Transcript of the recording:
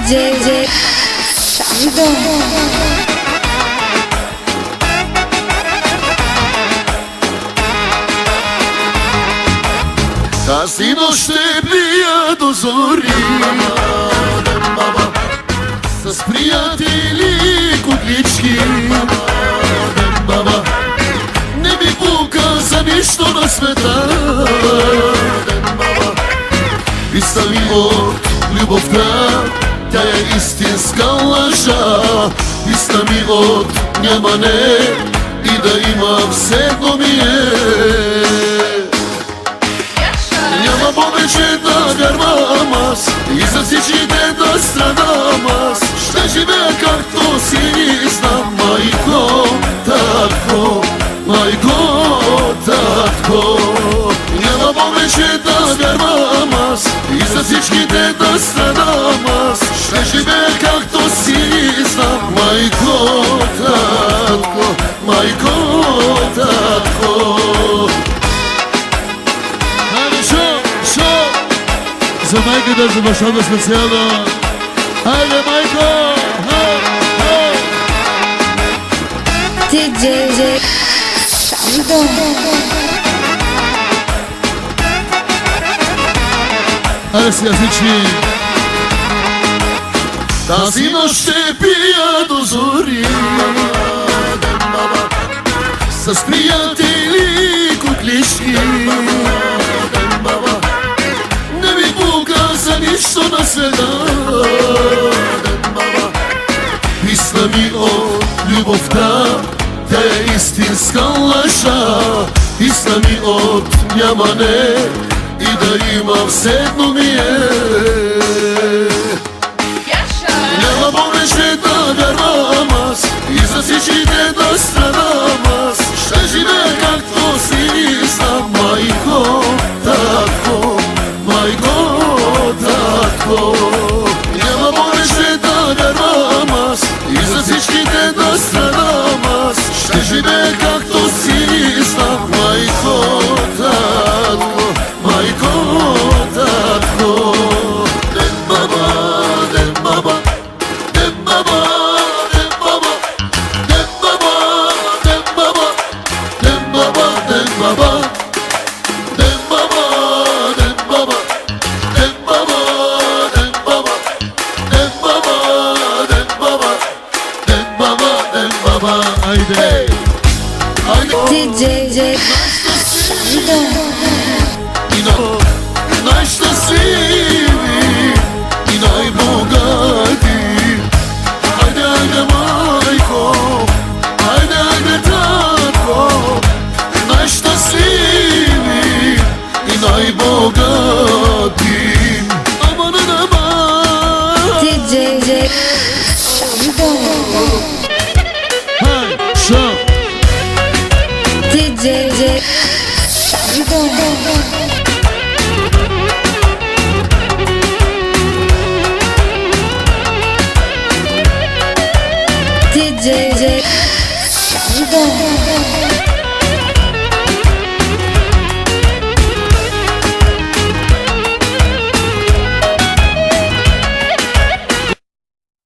DJ Sando. Casino ще бия до зори, с приятели куклички. Не ми пука за нищо на света. Писна ми от любовта, тя е истинска лъжа. Писна ми от нямане и да има все едно ми е. Няма повече да вярвам аз и за всичките да страдам аз. Ще живея както си знам, майко, татко, майко, татко. Няма повече да вярвам аз и за всичките да страдам аз. Ще живея както си знам, майко, татко, майко, татко. За майката, за бащата специално. Хайде, майко! DJ Sando. Хайде сега всички! Тази нощ ще пия до зори, с приятели куклички. Нищо на света. Писна ми от любовта, тя е истинска лъжа. Писна ми от нямане и да има все едно ми е. Няма повече да вярвам аз и за всичките да страдам аз. Ще живея както си знам, майко, татко, майко, татко. Няма повече да вярвам аз и за всичките да страдам аз. Ще живея както си знам, майко, татко, майко, татко. Ден баба, ден баба, ден баба, ден баба, ден баба, ден баба, ден баба, ден баба. Айде, айде, DJ Sando. И най-щастливи, и най-богати. Айде, айде, майко, айде, айде, татко. Най-щастливи и най-богати. DJ Sando. DJ Sando. DJ Sando.